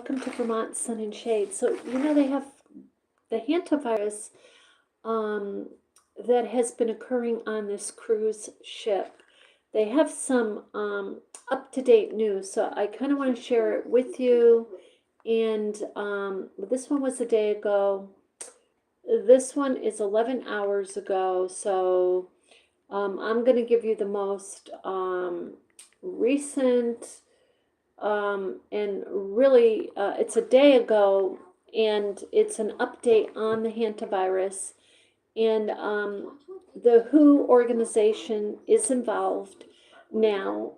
welcome to Vermont Sun and Shade. So, you know, they have the Hanta virus that has been occurring on this cruise ship. They have some up-to-date news, so I kind of want to share it with you. And this one was a day ago. This one is 11 hours ago, so I'm going to give you the most recent and really it's a day ago, and it's an update on the Hanta virus. And the WHO organization is involved now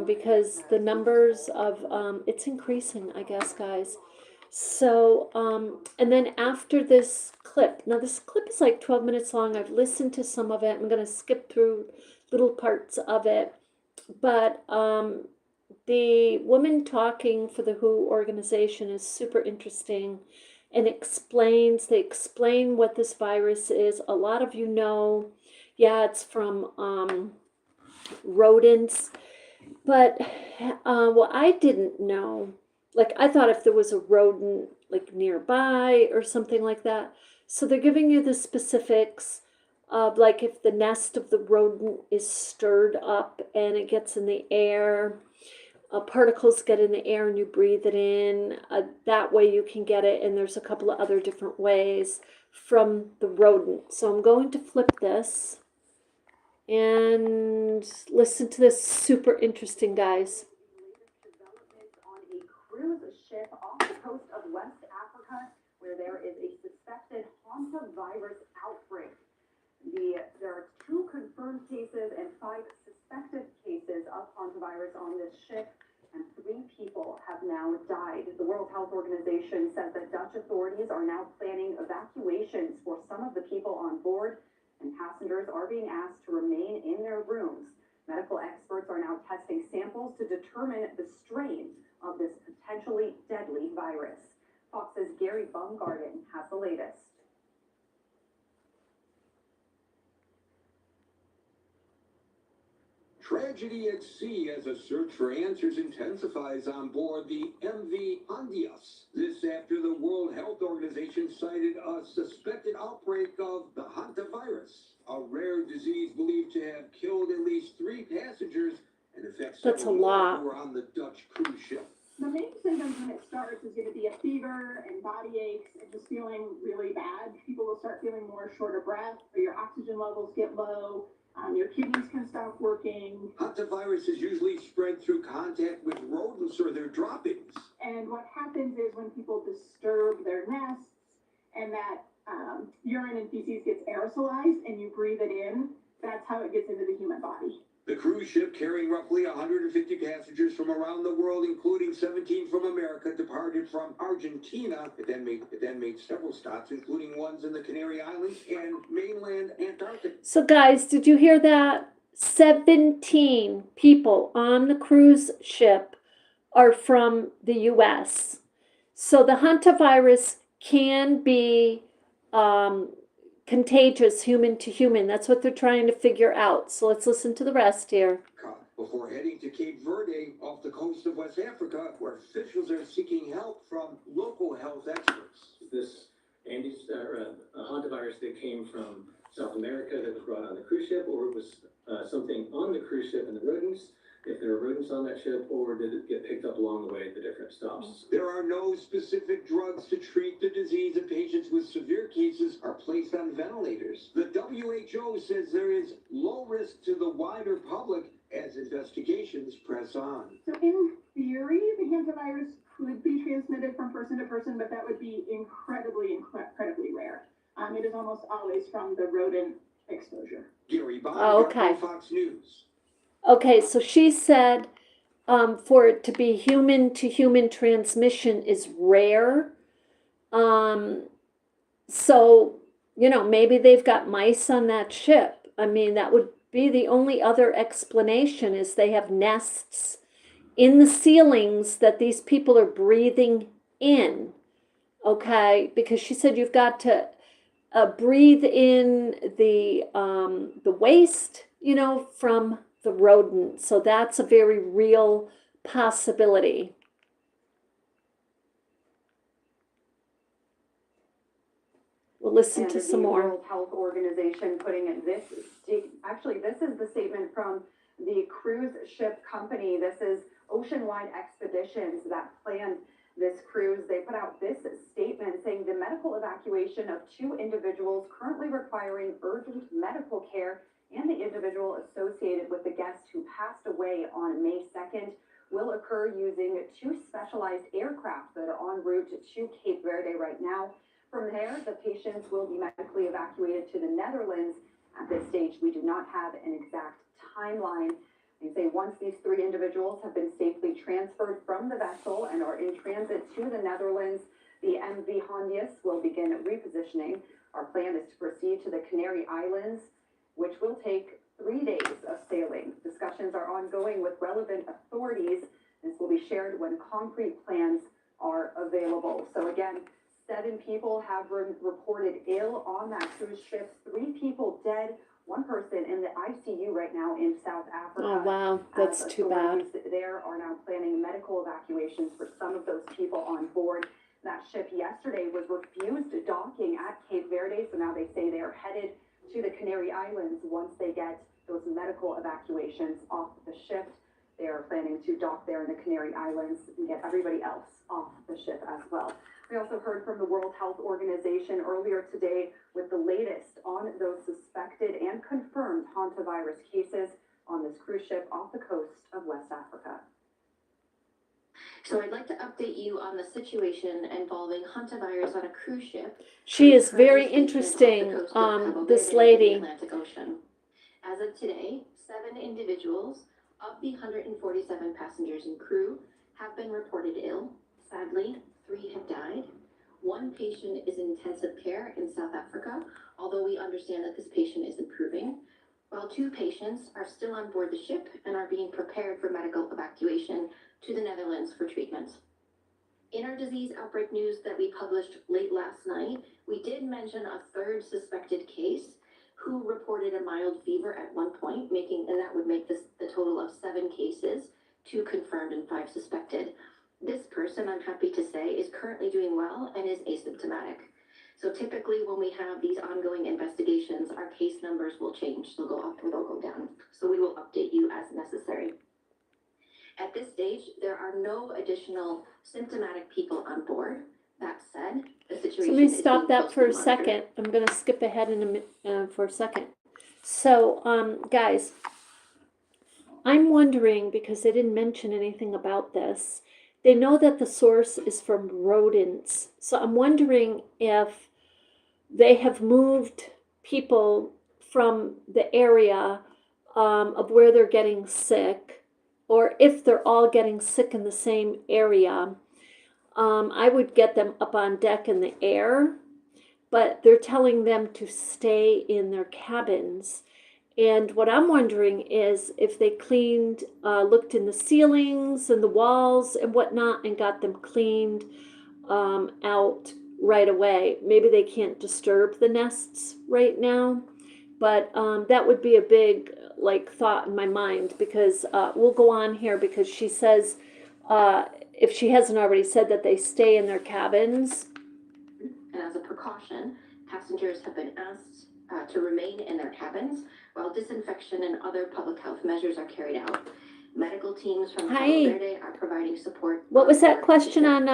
because the numbers of it's increasing, I guess, guys. So, and then after this clip, now this clip is like 12 minutes long. I've listened to some of it. I'm going to skip through little parts of it. But the woman talking for the WHO organization is super interesting and they explain what this virus is. A lot of you know, yeah, it's from rodents. But what I didn't know, like I thought if there was a rodent like nearby or something like that. So they're giving you the specifics of like if the nest of the rodent is stirred up and it gets in the air, particles get in the air and you breathe it in. That way you can get it, and there's a couple of other different ways from the rodent. So I'm going to flip this and listen to this. Super interesting, guys. On a cruise ship off the coast of West Africa, where there is a suspected Hanta virus outbreak. There are 2 confirmed cases and 5 suspected cases of Hanta virus on this ship, and 3 people have now died. The World Health Organization says that Dutch authorities are now planning evacuations for some of the people on board, and passengers are being asked to remain in their rooms. Medical experts are now testing samples to determine the strain of this potentially deadly virus. Fox's Gary Baumgarten has the latest. Tragedy at sea as a search for answers intensifies on board the MV Hondias. This after the World Health Organization cited a suspected outbreak of the Hanta virus, a rare disease believed to have killed at least 3 passengers and affects several more who were on the Dutch cruise ship. The main symptoms when it starts is going to be a fever and body aches and just feeling really bad. People will start feeling more short of breath, or your oxygen levels get low. Your kidneys can stop working. Hanta virus is usually spread through contact with rodents or their droppings. And what happens is when people disturb their nests and that urine and feces gets aerosolized and you breathe it in, that's how it gets into the human body. The cruise ship, carrying roughly 150 passengers from around the world, including 17 from America, departed from Argentina. It then made several stops, including ones in the Canary Islands and mainland Antarctica. So guys, did you hear that? 17 people on the cruise ship are from the U.S. So the Hanta virus can be contagious human to human. That's what they're trying to figure out. So let's listen to the rest here. Before heading to Cape Verde off the coast of West Africa, where officials are seeking help from local health experts. This Hanta virus that came from South America that was brought on the cruise ship, or it was something on the cruise ship and the rodents, if there were rodents on that ship, or did it get picked up along the way at the different stops? There are no specific drugs to treat the disease, and patients with severe cases are placed on ventilators. The WHO says there is low risk to the wider public as investigations press on. So in theory, the Hanta virus could be transmitted from person to person, but that would be incredibly rare. It is almost always from the rodent exposure. Gary Baumgarten, Fox News. Okay, so she said for it to be human-to-human transmission is rare. So, you know, maybe they've got mice on that ship. I mean, that would be the only other explanation, is they have nests in the ceilings that these people are breathing in. Okay, because she said you've got to breathe in the waste, you know, from the rodent. So that's a very real possibility. We'll listen And to some the more. World Health Organization putting this actually, this is the statement from the cruise ship company. This is Oceanwide Expeditions that planned this cruise. They put out this statement saying the medical evacuation of 2 individuals currently requiring urgent medical care and the individual associated with the guest who passed away on May 2nd will occur using 2 specialized aircraft that are en route to Cape Verde right now. From there, the patients will be medically evacuated to the Netherlands. At this stage, we do not have an exact timeline. They say once these 3 individuals have been safely transferred from the vessel and are in transit to the Netherlands, the MV Hondius will begin repositioning. Our plan is to proceed to the Canary Islands, which will take 3 days of sailing. Discussions are ongoing with relevant authorities. This will be shared when concrete plans are available. So again, 7 people have been reported ill on that cruise ship, 3 people dead, 1 person in the ICU right now in South Africa. Oh, wow, that's too bad. Authorities there are now planning medical evacuations for some of those people on board. That ship yesterday was refused docking at Cape Verde, so now they say they are headed to the Canary Islands once they get those medical evacuations off the ship. They are planning to dock there in the Canary Islands and get everybody else off the ship as well. We also heard from the World Health Organization earlier today with the latest on those suspected and confirmed Hanta virus cases on this cruise ship off the coast of West Africa. So I'd like to update you on the situation involving Hanta virus on a cruise ship. She is very interesting, this lady. Atlantic Ocean. As of today, 7 individuals of the 147 passengers and crew have been reported ill. Sadly, 3 have died. 1 patient is in intensive care in South Africa, although we understand that this patient is improving, while 2 patients are still on board the ship and are being prepared for medical evacuation to the Netherlands for treatment. In our disease outbreak news that we published late last night, we did mention a 3rd suspected case who reported a mild fever at one point, and that would make this the total of 7 cases, 2 confirmed and 5 suspected. This person, I'm happy to say, is currently doing well and is asymptomatic. So typically when we have these ongoing investigations, our case numbers will change. They'll go up or they'll go down. So we will update you as necessary. At this stage, there are no additional symptomatic people on board. That said, the situation So let me is stop being that for a closely monitored. second. I'm going to skip ahead for a second. So, guys, I'm wondering, because they didn't mention anything about this, they know that the source is from rodents. So I'm wondering if they have moved people from the area of where they're getting sick, or if they're all getting sick in the same area. I would get them up on deck in the air, but they're telling them to stay in their cabins. And what I'm wondering is if they cleaned, looked in the ceilings and the walls and whatnot and got them cleaned out right away. Maybe they can't disturb the nests right now, but that would be a big thought in my mind, because we'll go on here, because she says, if she hasn't already said, that they stay in their cabins. And as a precaution, passengers have been asked to remain in their cabins while disinfection and other public health measures are carried out. Medical teams from Cape Verde are providing support. What was that question on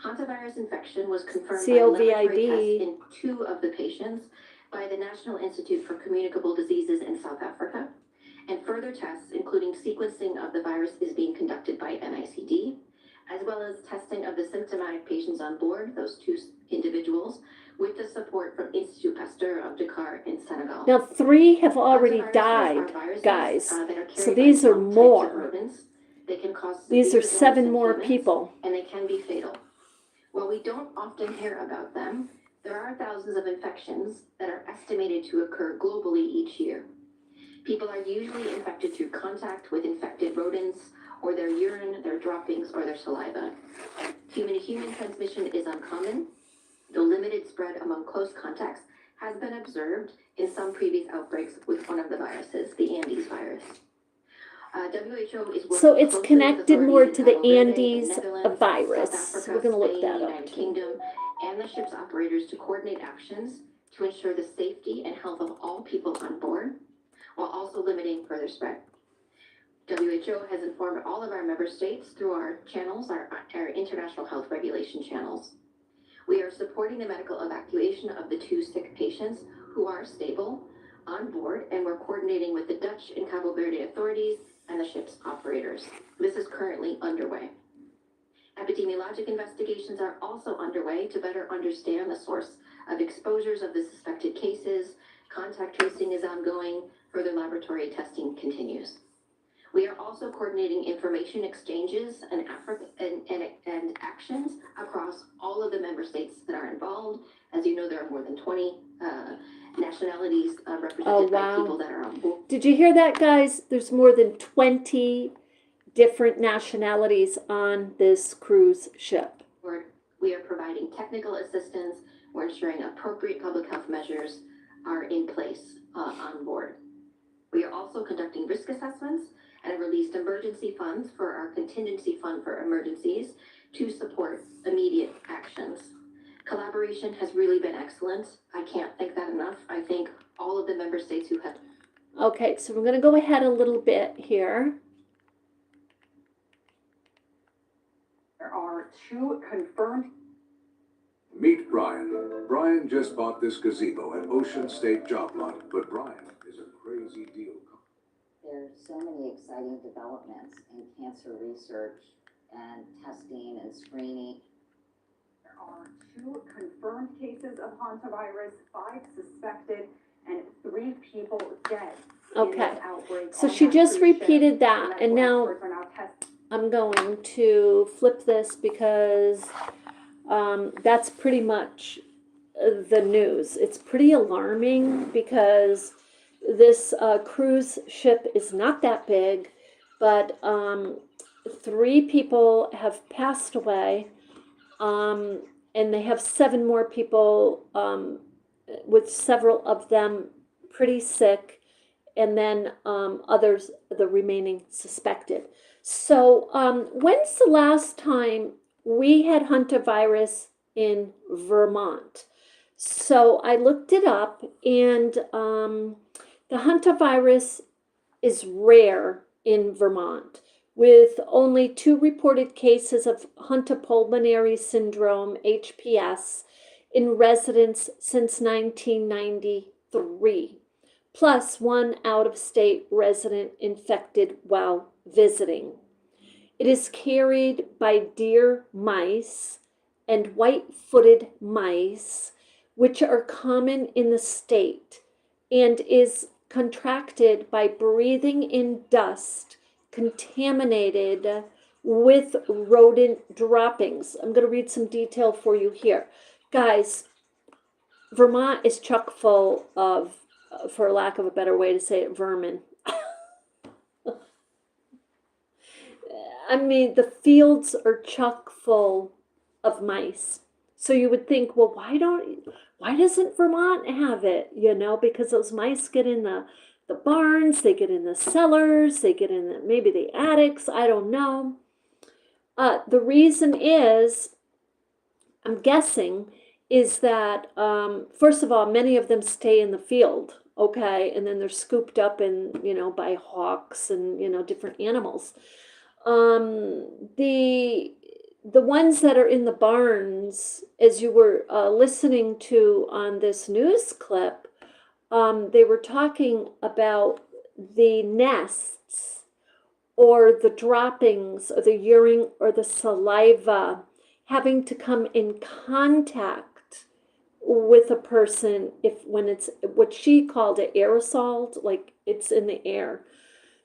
Hantavirus infection was confirmed COVID? by laboratory tests in 2 of the patients by the National Institute for Communicable Diseases in South Africa. And further tests, including sequencing of the virus, is being conducted by NICD, as well as testing of the symptomatic patients on board, those 2 individuals, with the support from Institut Pasteur of Dakar in Senegal. Now, 3 have already died, guys. So these are more. They can cause These are severe 7 illness more in humans, people. and they can be fatal. While we don't often hear about them, there are thousands of infections that are estimated to occur globally each year. People are usually infected through contact with infected rodents, or their urine, their droppings, or their saliva. Human-to-human transmission is uncommon, though limited spread among close contacts has been observed in some previous outbreaks with one of the viruses, the Andes virus. WHO is working So it's closely with connected more authorities to in the Cabo Verde, Andes Netherlands, virus. South Africa, We're going to look Spain, that up United too. Kingdom, and the ship's operators to coordinate actions to ensure the safety and health of all people on board, while also limiting further spread. WHO has informed all of our member states through our channels, our international health regulation channels. We are supporting the medical evacuation of the 2 sick patients who are stable on board, and we're coordinating with the Dutch and Cabo Verde authorities and the ship's operators. This is currently underway. Epidemiologic investigations are also underway to better understand the source of exposures of the suspected cases. Contact tracing is ongoing. Further laboratory testing continues. We are also coordinating information exchanges and actions across all of the member states that are involved. As you know, there are more than 20 nationalities represented by people that are on board. Did you hear that, guys? There's more than 20 different nationalities on this cruise ship. We are providing technical assistance. We're ensuring appropriate public health measures are in place on board. We are also conducting risk assessments and have released emergency funds for our contingency fund for emergencies to support immediate actions. Collaboration has really been excellent. I can't thank that enough. I thank all of the member states who have. Okay, so we're going to go ahead a little bit here. There are 2 confirmed. Meet Brian. Brian just bought this gazebo at Ocean State Job Lot, but Brian is a crazy deal. There's so many exciting developments in cancer research and testing and screening. There are 2 confirmed cases of Hanta virus, 5 suspected, and 3 people dead. Okay, so she just repeated that, and now I'm going to flip this because that's pretty much the news. It's pretty alarming because this cruise ship is not that big, but 3 people have passed away, and they have 7 more people, with several of them pretty sick, and then others, the remaining suspected. So when's the last time we had Hanta virus in Vermont? So I looked it up, and the Hanta virus is rare in Vermont, with only 2 reported cases of Huntapulmonary syndrome, HPS, in residents since 1993, plus 1 out-of-state resident infected while visiting. It is carried by deer mice and white-footed mice, which are common in the state, and is contracted by breathing in dust contaminated with rodent droppings. I'm going to read some detail for you here. Guys, Vermont is chock full of, for lack of a better way to say it, vermin. I mean, the fields are chock full of mice. So you would think, well, why doesn't Vermont have it? You know, because those mice get in the barns, they get in the cellars, they get in maybe the attics, I don't know. The reason is, I'm guessing, is that, first of all, many of them stay in the field, okay, and then they're scooped up and, by hawks and, different animals. The ones that are in the barns, as you were listening to on this news clip, they were talking about the nests or the droppings or the urine or the saliva having to come in contact with a person when it's what she called it aerosol, like it's in the air.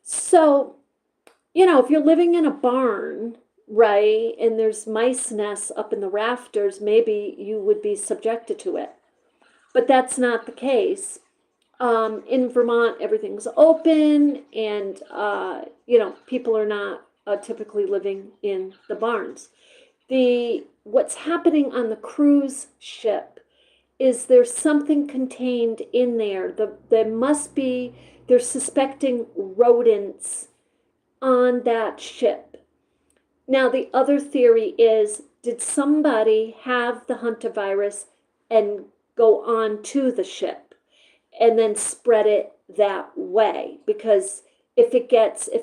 So, if you're living in a barn, right, and there's mice nests up in the rafters, maybe you would be subjected to it. But that's not the case. In Vermont, everything's open, and, people are not typically living in the barns. What's happening on the cruise ship is there's something contained in there. They're suspecting rodents on that ship. Now, the other theory is did somebody have the hantavirus and go on to the ship and then spread it that way? Because if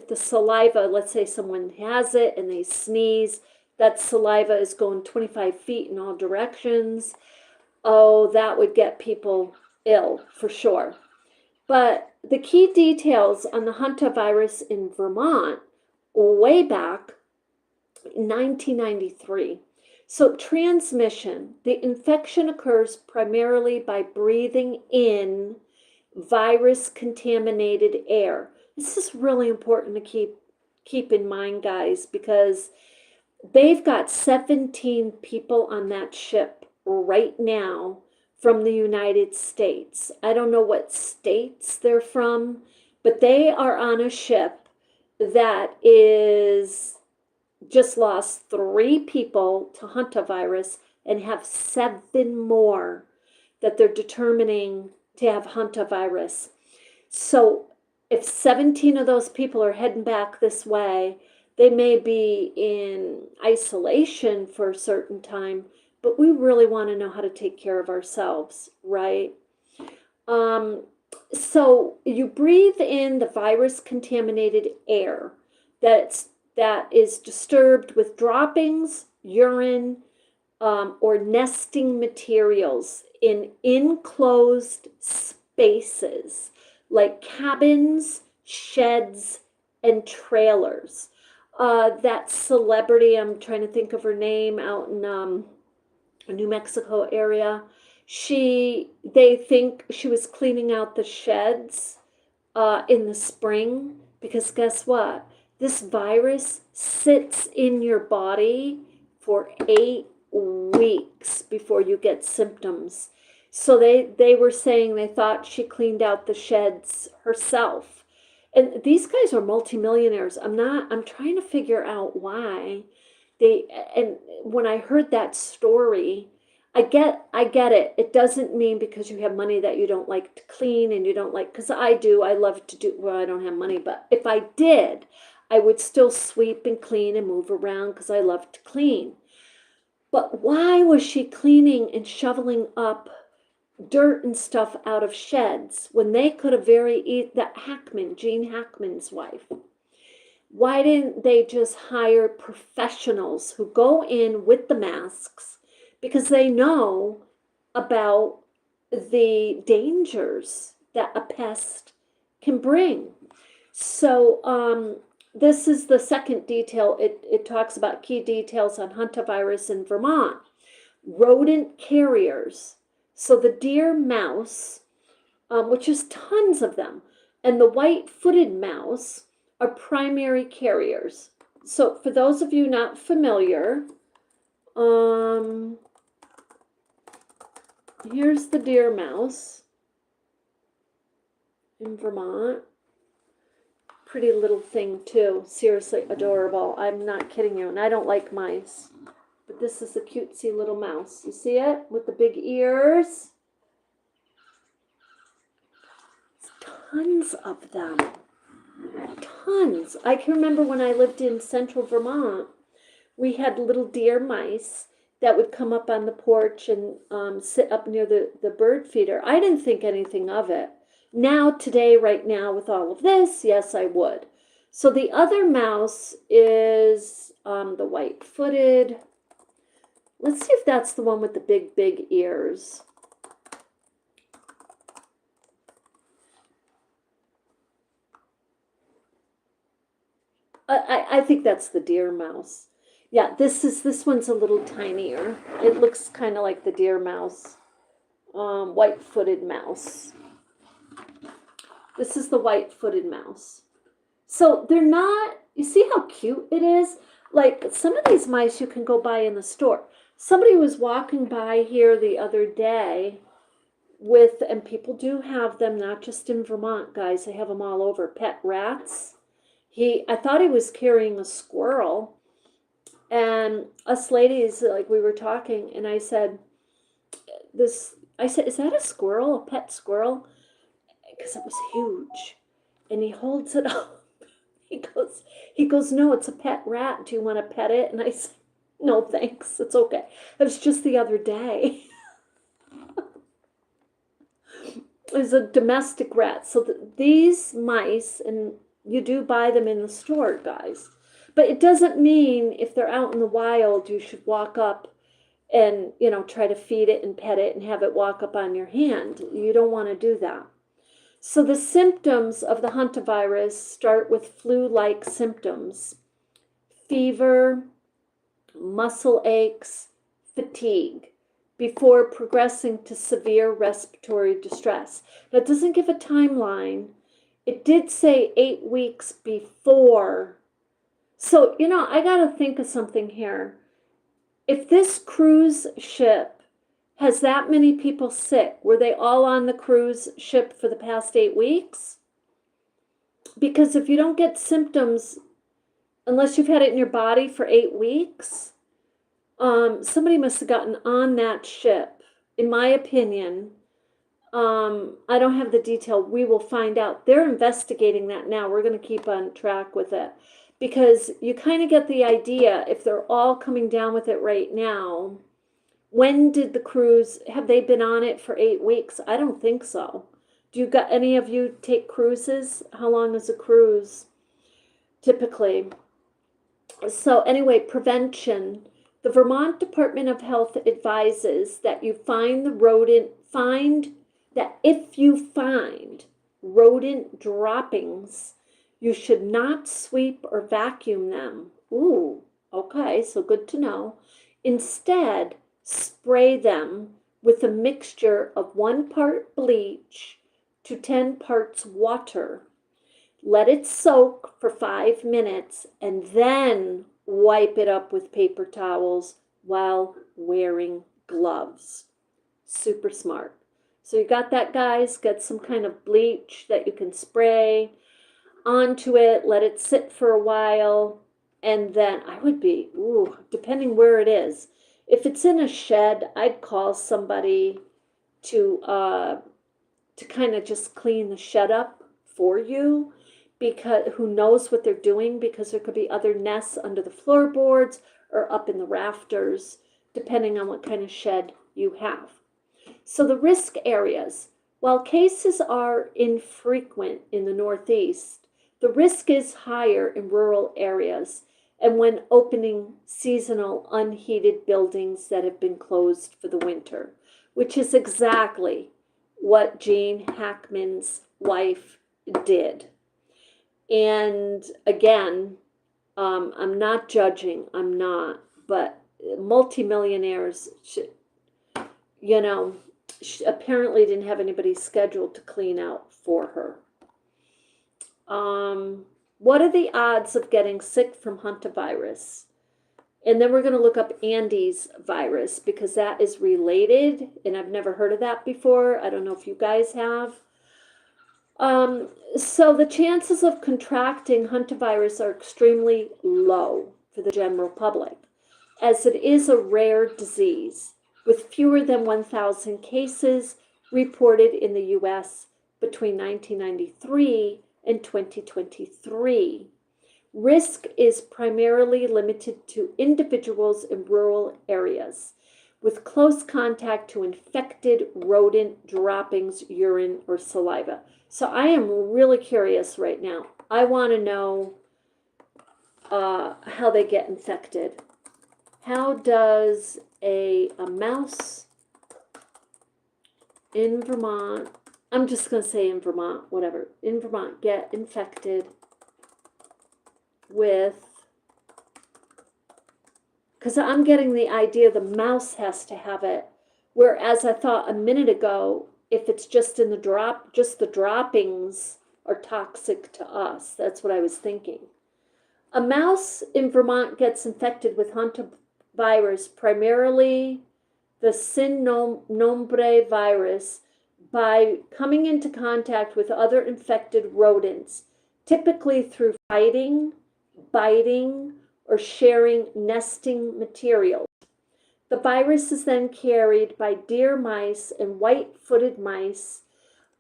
the saliva, let's say someone has it and they sneeze, that saliva is going 25 feet in all directions. Oh, that would get people ill for sure. But the key details on the Hanta virus in Vermont way back in 1993. So transmission, the infection occurs primarily by breathing in virus contaminated air. This is really important to keep in mind, guys, because they've got 17 people on that ship right now from the United States. I don't know what states they're from, but they are on a ship that is just lost 3 people to hantavirus and have 7 more that they're determining to have hantavirus. So if 17 of those people are heading back this way, they may be in isolation for a certain time, but we really want to know how to take care of ourselves, right? So you breathe in the virus contaminated air that is disturbed with droppings, urine, or nesting materials in enclosed spaces like cabins, sheds, and trailers. That celebrity, I'm trying to think of her name, out in New Mexico area, they think she was cleaning out the sheds in the spring, because guess what? This virus sits in your body for 8 weeks before you get symptoms. So they were saying they thought she cleaned out the sheds herself. And these guys are multimillionaires. I'm trying to figure out why and when I heard that story, I get it. It doesn't mean because you have money that you don't like to clean, and you don't like, because I do. I love to do, well, I don't have money, but if I did, I would still sweep and clean and move around because I love to clean. But why was she cleaning and shoveling up dirt and stuff out of sheds when they could have Gene Hackman's wife? Why didn't they just hire professionals who go in with the masks, because they know about the dangers that a pest can bring? So this is the second detail. It talks about key details on hantavirus in Vermont. Rodent carriers. So the deer mouse, which is tons of them, and the white-footed mouse are primary carriers. So for those of you not familiar, here's the deer mouse in Vermont. Pretty little thing too. Seriously adorable. I'm not kidding you. And I don't like mice. But this is a cutesy little mouse. You see it? With the big ears. Tons of them. Tons. I can remember when I lived in central Vermont, we had little deer mice that would come up on the porch and sit up near the bird feeder. I didn't think anything of it. Now, today, right now, with all of this, yes, I would. So the other mouse is the white-footed. Let's see if that's the one with the big, big ears. I think that's the deer mouse. Yeah, this one's a little tinier. It looks kind of like the deer mouse, white-footed mouse. This is the white-footed mouse. So they're not, you see how cute it is? Like some of these mice you can go buy in the store. Somebody was walking by here the other day and people do have them, not just in Vermont, guys. They have them all over, pet rats. I thought he was carrying a squirrel. And us ladies, like, we were talking, and I said, is that a squirrel, a pet squirrel? Because it was huge. And he holds it up. He goes, no, it's a pet rat. Do you want to pet it? And I said, No, thanks. It's okay. It was just the other day. It was a domestic rat. So these mice, and you do buy them in the store, guys. But it doesn't mean if they're out in the wild, you should walk up and, try to feed it and pet it and have it walk up on your hand. You don't want to do that. So the symptoms of the hantavirus start with flu-like symptoms: fever, muscle aches, fatigue, before progressing to severe respiratory distress. Now, it doesn't give a timeline. It did say 8 weeks before. So, I got to think of something here. If this cruise ship has that many people sick, were they all on the cruise ship for the past 8 weeks? Because if you don't get symptoms, unless you've had it in your body for 8 weeks, somebody must have gotten on that ship. In my opinion, I don't have the detail. We will find out. They're investigating that now. We're going to keep on track with it, because you kind of get the idea if they're all coming down with it right now. When did the cruise, have they been on it for 8 weeks? I don't think so. Do you got any of you take cruises? How long is a cruise typically? So anyway, prevention. The Vermont Department of Health advises that you if you find rodent droppings, you should not sweep or vacuum them. Ooh, okay, so good to know. Instead, spray them with a mixture of 1 part bleach to 10 parts water. Let it soak for 5 minutes and then wipe it up with paper towels while wearing gloves. Super smart. So you got that, guys? Get some kind of bleach that you can spray onto it, let it sit for a while, and then I would be, depending where it is. If it's in a shed, I'd call somebody to kind of just clean the shed up for you, because who knows what they're doing, because there could be other nests under the floorboards or up in the rafters, depending on what kind of shed you have. So the risk areas. While cases are infrequent in the Northeast, the risk is higher in rural areas and when opening seasonal unheated buildings that have been closed for the winter, which is exactly what Gene Hackman's wife did. And again, I'm not judging, I'm not, but multimillionaires should, apparently didn't have anybody scheduled to clean out for her. What are the odds of getting sick from Hanta virus? And then we're going to look up Andes virus, because that is related, and I've never heard of that before. I don't know if you guys have. So the chances of contracting Hanta virus are extremely low for the general public, as it is a rare disease with fewer than 1,000 cases reported in the U.S. between 1993 and 2023. Risk is primarily limited to individuals in rural areas with close contact to infected rodent droppings, urine, or saliva. So I am really curious right now. I want to know how they get infected. How does a mouse in Vermont, I'm just going to say in Vermont, whatever, in Vermont, get infected with, because I'm getting the idea the mouse has to have it, whereas I thought a minute ago, if it's just in just the droppings are toxic to us. That's what I was thinking. A mouse in Vermont gets infected with Hanta virus, primarily the sin nombre virus, by coming into contact with other infected rodents, typically through fighting, biting, or sharing nesting materials. The virus is then carried by deer mice and white-footed mice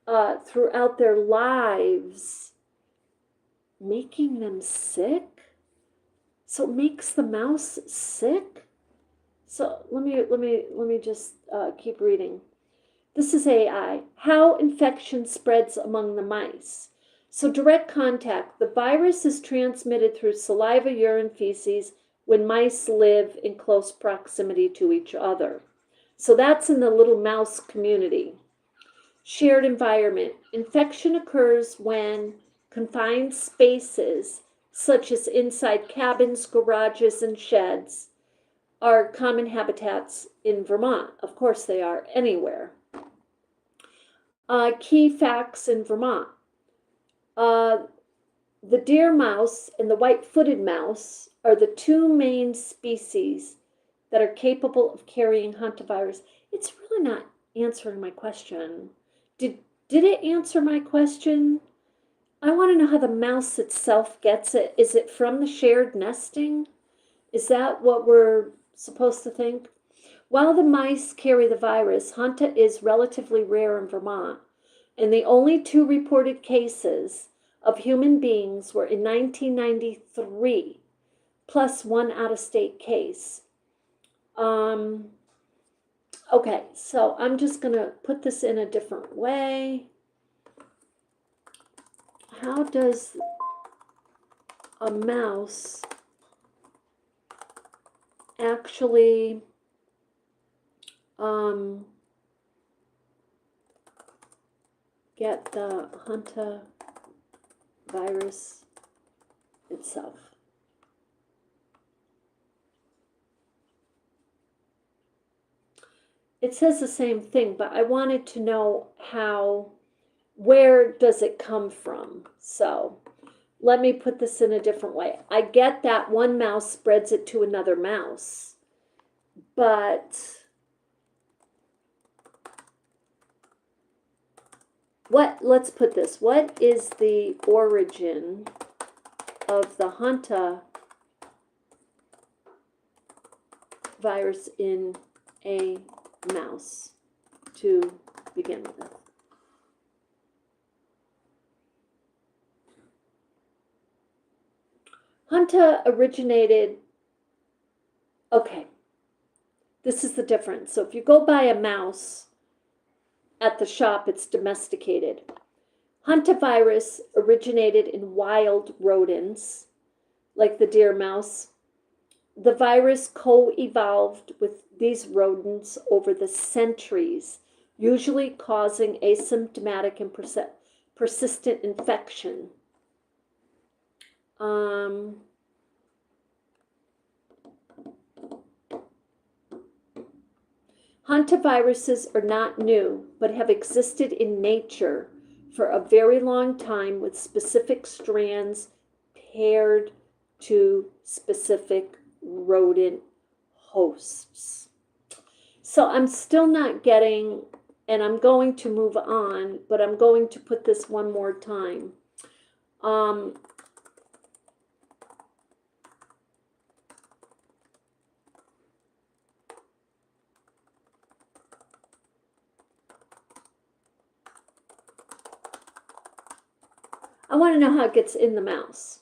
throughout their lives, making them sick. So it makes the mouse sick? So let me just keep reading. This is AI. How infection spreads among the mice. So direct contact. The virus is transmitted through saliva, urine, feces when mice live in close proximity to each other. So that's in the little mouse community. Shared environment. Infection occurs when confined spaces, such as inside cabins, garages, and sheds, are common habitats in Vermont. Of course, they are anywhere. Key facts in Vermont. The deer mouse and the white-footed mouse are the two main species that are capable of carrying hantavirus. It's really not answering my question. Did it answer my question? I want to know how the mouse itself gets it. Is it from the shared nesting? Is that what we're supposed to think? While the mice carry the virus, Hanta is relatively rare in Vermont, and the only two reported cases of human beings were in 1993, plus one out-of-state case. Okay, so I'm just going to put this in a different way. How does a mouse actually get the Hanta virus itself? It says the same thing, but I wanted to know where does it come from? So let me put this in a different way. I get that one mouse spreads it to another mouse, but let's put this, what is the origin of the Hanta virus in a mouse to begin with? Hanta originated, okay, this is the difference. So if you go buy a mouse at the shop, it's domesticated. Hanta virus originated in wild rodents, like the deer mouse. The virus co-evolved with these rodents over the centuries, usually causing asymptomatic and persistent infection. Hantaviruses are not new, but have existed in nature for a very long time with specific strands paired to specific rodent hosts. So I'm still not getting, and I'm going to move on, but I'm going to put this one more time. I want to know how it gets in the mouse.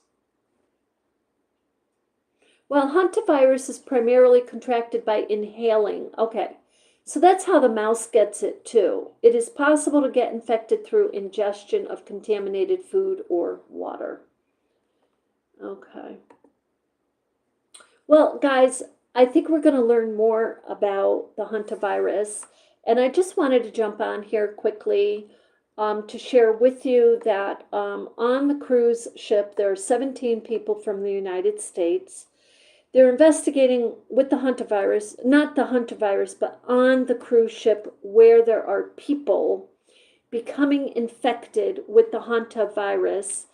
Well, hantavirus is primarily contracted by inhaling. Okay, so that's how the mouse gets it too. It is possible to get infected through ingestion of contaminated food or water. Okay. Well, guys, I think we're going to learn more about the hantavirus, and I just wanted to jump on here quickly to share with you that on the cruise ship, there are 17 people from the United States. They're investigating with the hantavirus, not the hantavirus, but on the cruise ship where there are people becoming infected with the hantavirus.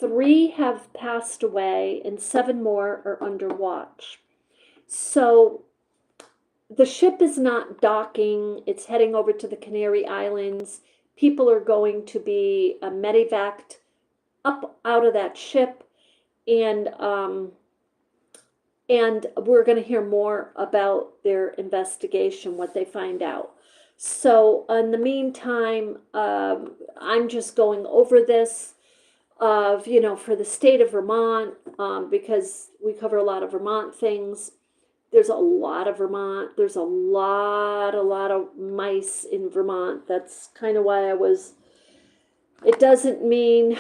3 have passed away and 7 more are under watch. So the ship is not docking, it's heading over to the Canary Islands. People are going to be medevaced up out of that ship, and we're going to hear more about their investigation, what they find out. So in the meantime, I'm just going over this of, for the state of Vermont, because we cover a lot of Vermont things. there's a lot of Vermont. There's a lot of mice in Vermont. That's kind of why it doesn't mean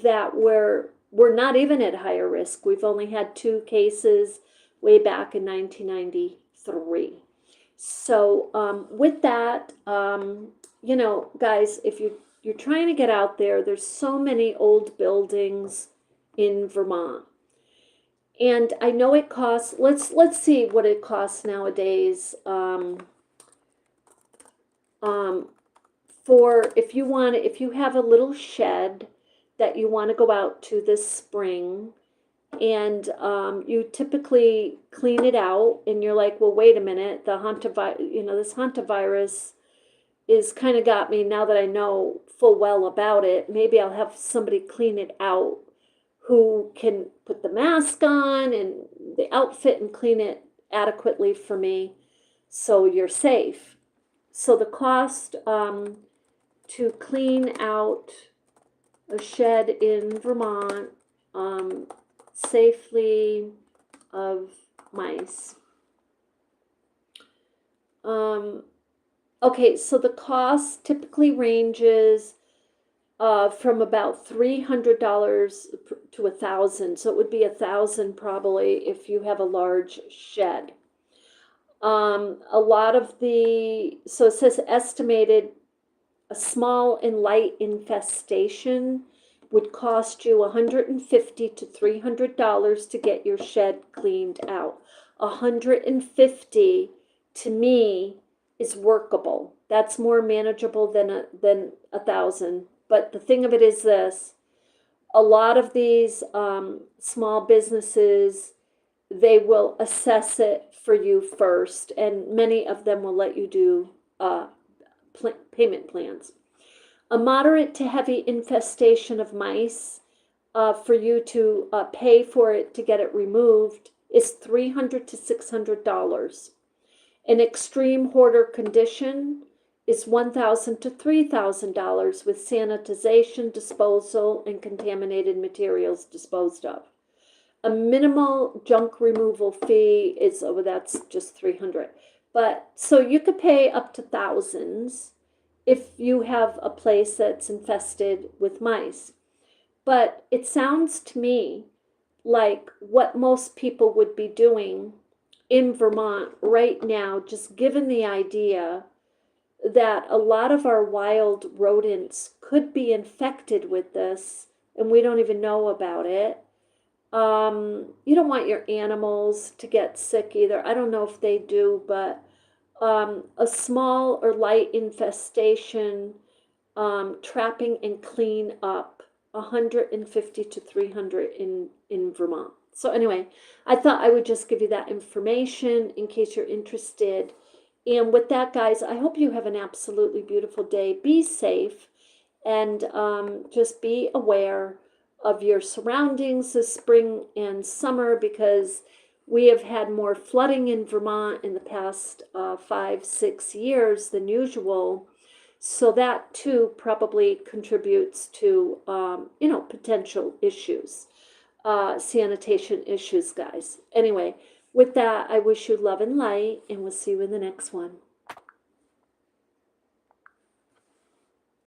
that we're not even at higher risk. We've only had 2 cases way back in 1993. So with that, guys, if you're trying to get out there, there's so many old buildings in Vermont. And I know it costs, let's see what it costs nowadays. For if you have a little shed that you want to go out to this spring, and you typically clean it out, and you're like, well, wait a minute, this Hanta virus is kind of got me. Now that I know full well about it, maybe I'll have somebody clean it out who can put the mask on and the outfit and clean it adequately for me, so you're safe. So the cost to clean out a shed in Vermont safely of mice. Okay, so the cost typically ranges from about $300 to $1,000. So it would be $1,000 probably if you have a large shed. A lot of so it says estimated a small and light infestation would cost you $150 to $300 to get your shed cleaned out. $150 to me is workable. That's more manageable than $1,000. But the thing of it is this: a lot of these small businesses, they will assess it for you first, and many of them will let you do payment plans. A moderate to heavy infestation of mice, for you to pay for it to get it removed, is $300 to $600. An extreme hoarder condition is $1,000 to $3,000 with sanitization, disposal, and contaminated materials disposed of. A minimal junk removal fee is, that's just $300. But so you could pay up to thousands if you have a place that's infested with mice. But it sounds to me like what most people would be doing in Vermont right now, just given the idea that a lot of our wild rodents could be infected with this and we don't even know about it. You don't want your animals to get sick either. I don't know if they do, but a small or light infestation, trapping and clean up, $150 to $300 in Vermont. So anyway, I thought I would just give you that information in case you're interested. And with that, guys, I hope you have an absolutely beautiful day. Be safe, and just be aware of your surroundings this spring and summer, because we have had more flooding in Vermont in the past 5-6 years than usual. So that too probably contributes to potential issues, sanitation issues, guys. Anyway, with that, I wish you love and light, and we'll see you in the next one.